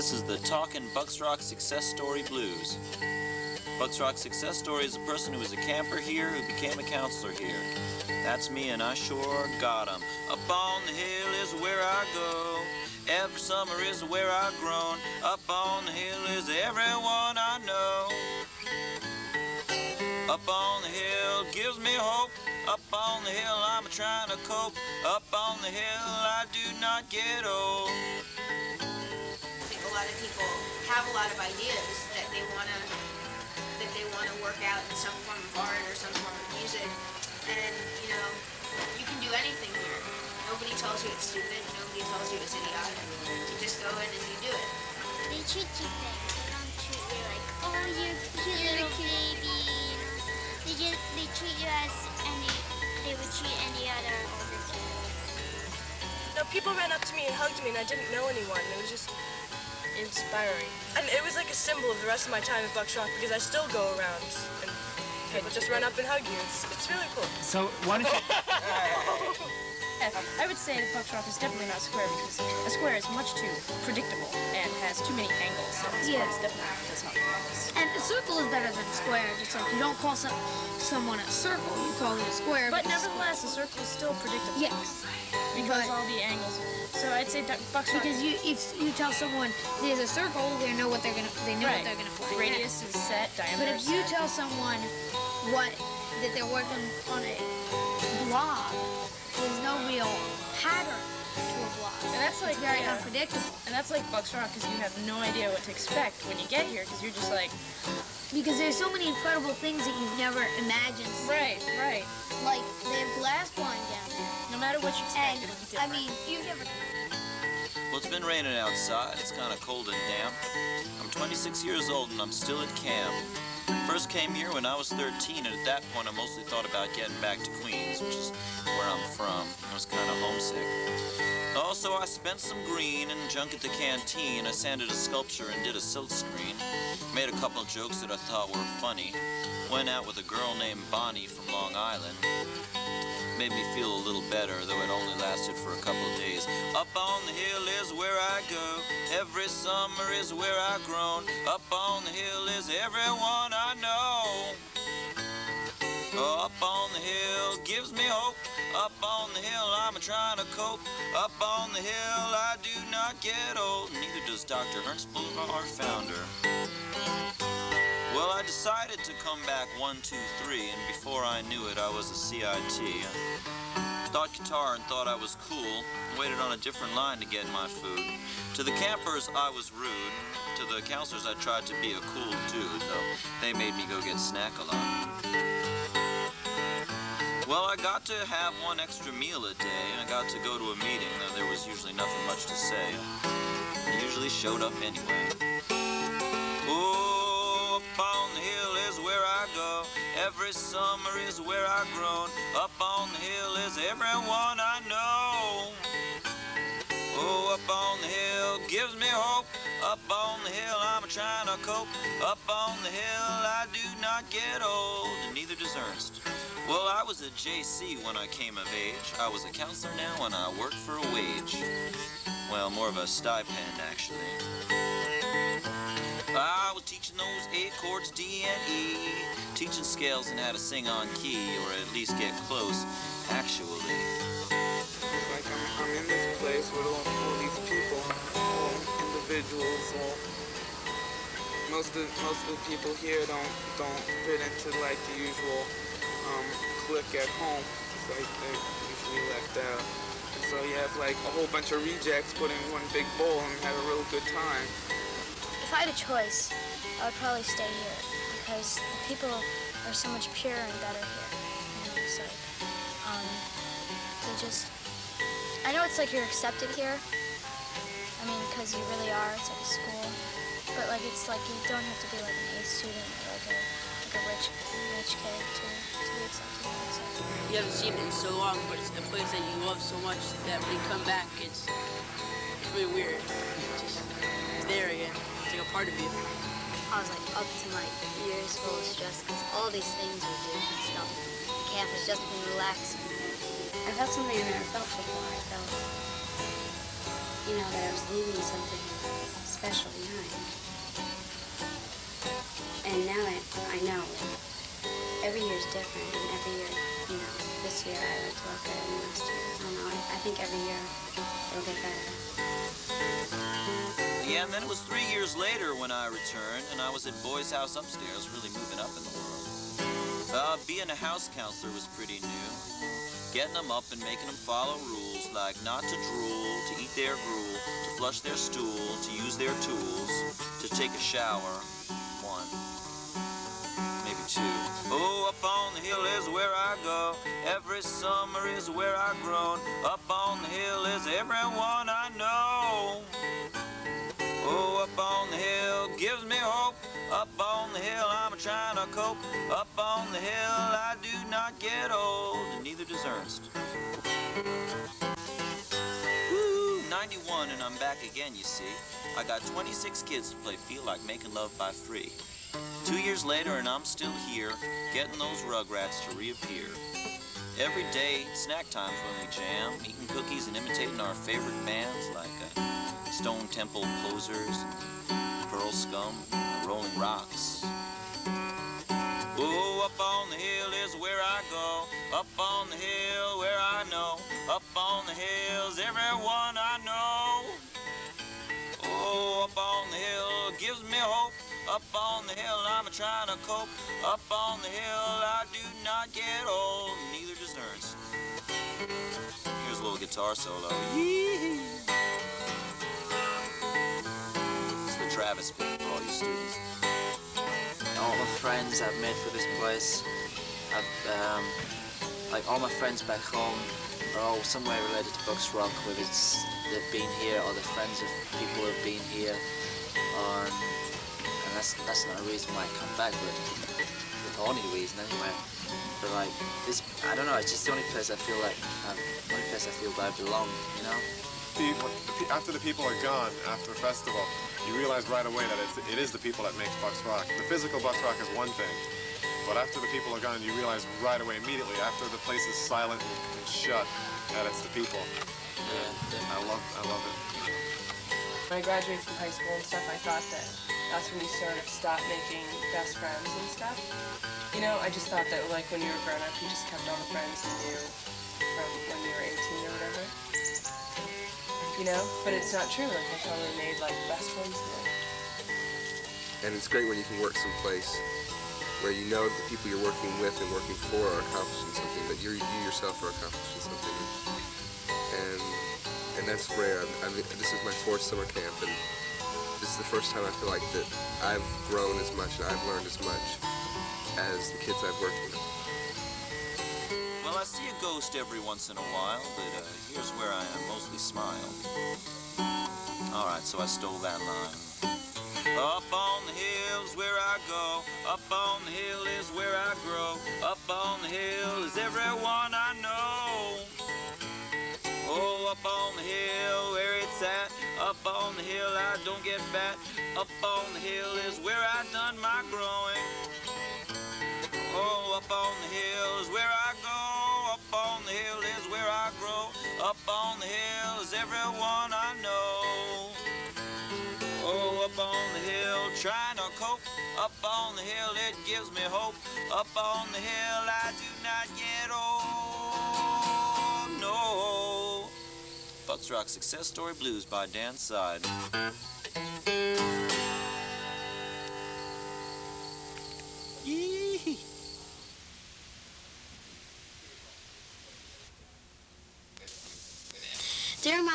This is the Talkin' Bucks Rock Success Story Blues. Bucks Rock Success Story is a person who was a camper here who became a counselor here. That's me, and I sure got 'em. Up on the hill is where I go. Every summer is where I've grown. Up on the hill is everyone I know. Up on the hill gives me hope. Up on the hill I'm trying to cope. Up on the hill I do not get old. I think a lot of people have a lot of ideas that they want to work out in some form of art or some form of music. And, you know, you can do anything here. Nobody tells you it's stupid. Nobody tells you it's idiotic. You just go in and you do it. They treat you fair. They don't treat you like, oh, you're little baby. They treat you as they would treat any other older kid. No, people ran up to me and hugged me, and I didn't know anyone. It was just inspiring. And it was like a symbol of the rest of my time at Bucks Rock, because I still go around and people just run up and hug you. It's really cool. So why don't you... I would say that Bucks Rock is definitely not a square because a square is much too predictable and has too many angles. So a square is definitely does not practice. And a circle is better than a square. Just like you don't call someone a circle, you call it a square. But nevertheless, a circle is still predictable. Yes. Because all the angles. So I'd say that Bucks Rock. Because if you tell someone there's a circle, they know what they're gonna find. Radius is set, diameter. But if you tell someone that they're working on a blob, there's no real pattern to a blob. And that's like very unpredictable. And that's like Bucks Rock because you have no idea what to expect when you get here because you're just like. Because there's so many incredible things that you've never imagined. Right. Like they have glass blind down there. No matter what you expect, it'll be different. I mean, you've never. Well, it's been raining outside. It's kind of cold and damp. I'm 26 years old and I'm still at camp. First came here when I was 13, and at that point I mostly thought about getting back to Queens, which is where I'm from. I was kind of homesick. Also, I spent some green and junk at the canteen. I sanded a sculpture and did a silk screen. Made a couple jokes that I thought were funny. Went out with a girl named Bonnie from Long Island. Made me feel a little better, though it only lasted for a couple of days. Up on the hill is where I go. Every summer is where I've grown. Up on the hill is everyone I know. Oh, up on the hill gives me hope. Up on the hill I'm trying to cope. Up on the hill I do not get old. Neither does Dr. Ernst Boulevard founder. Well, I decided to come back 1, 2, 3, and before I knew it, I was a CIT. I taught guitar and thought I was cool. Waited on a different line to get my food. To the campers, I was rude. To the counselors, I tried to be a cool dude, though they made me go get snack a lot. Well, I got to have one extra meal a day, and I got to go to a meeting, though there was usually nothing much to say. I usually showed up anyway. Oh, up on the hill is where I go. Every summer is where I've grown. Up on the hill is everyone I know. Oh, up on the hill gives me hope. Up on the hill I'm trying to cope. Up on the hill I do not get old, and neither does Ernst. Well, I was a JC when I came of age. I was a counselor now and I worked for a wage. Well, more of a stipend, actually. I was teaching those A chords, D and E, teaching scales and how to sing on key, or at least get close, actually. Like I'm in this place with all these people, all individuals. Most of the people here don't fit into like the usual clique at home. It's like they're usually left out. And so you have like a whole bunch of rejects put in one big bowl and have a real good time. If I had a choice, I would probably stay here because the people are so much purer and better here. You know, so they just. I know it's like you're accepted here. I mean, because you really are. It's like a school, but like it's like you don't have to be like an A student or like a rich kid to be accepted. You haven't seen it in so long, but it's a place that you love so much that when you come back, it's really weird. It's there again. It's like a part of you. I was like up to my ears full of stress because all these things we do and stuff. The camp has just been relaxing. I felt something I never felt before. I felt, you know, that I was leaving something special. special night. And now that I know, every year's different, and every year, you know, this year I like to work better than last year. I don't know, I think every year it'll get better. Yeah, and then it was 3 years later when I returned, and I was at Boy's house upstairs, really moving up in the world. Being a house counselor was pretty new. Getting them up and making them follow rules like not to drool, to eat their gruel, to flush their stool, to use their tools, to take a shower. 1, maybe 2. Oh, up on the hill is where I go. Every summer is where I've grown. Up on the hill is everyone I know. Oh, up on the hill gives me hope. Up on the hill I'm trying to cope. Up on the hill I do not get old, and neither does Ernst. Woo, 91 and I'm back again, you see. I got 26 kids to play Feel Like Making Love by Free. 2 years later and I'm still here, getting those rugrats to reappear. Every day, snack times when we jam, eating cookies and imitating our favorite bands like Stone Temple Posers, Pearl Scum, the Rolling Rocks. Oh, up on the hill is where I go. Up on the hill where I know. Up on the hill's everyone I know. Oh, up on the hill gives me hope. Up on the hill I'm trying to cope. Up on the hill I do not get old, neither does Ernst. Here's a little guitar solo. Yee-hee. It's the Travis bit for all you students. All my friends I've made for this place, like all my friends back home are all somewhere related to Bucks Rock, whether it's they've been here or they're friends of people who have been here, and that's not a reason why I come back, but the only reason anyway. But like this, I don't know. It's just the only place I feel like, the only place I feel that I belong, you know. After the people are gone, after the festival, you realize right away that it is the people that makes Bucks Rock. The physical Bucks Rock is one thing, but after the people are gone, you realize right away, immediately, after the place is silent and shut, that it's the people. Yeah. I love it. When I graduated from high school and stuff, I thought that that's when you sort of stop making best friends and stuff. You know, I just thought that like when you were grown up, you just kept all the friends you knew from when you were 18 or whatever. You know, but it's not true. Like I probably made like best friends there. And it's great when you can work someplace where you know the people you're working with and working for are accomplishing something, that you yourself are accomplishing something. And that's rare. I mean, this is my 4th summer camp, and this is the first time I feel like that I've grown as much and I've learned as much as the kids I've worked with. Well, I see a ghost every once in a while, but here's where I am mostly smile. All right, so I stole that line. Up on the hill's where I go. Up on the hill is where I grow. Up on the hill is everyone I know. Oh, up on the hill where it's at. Up on the hill I don't get fat. Up on the hill is where I done my growing. Oh, up on the hill is where I go. Up on the hill is where I grow. Up on the hill is everyone I know. Oh, up on the hill trying to cope. Up on the hill it gives me hope. Up on the hill I do not get old, no. Bucks Rock Success Story Blues by Dan Seiden. Yee. Dear Mom,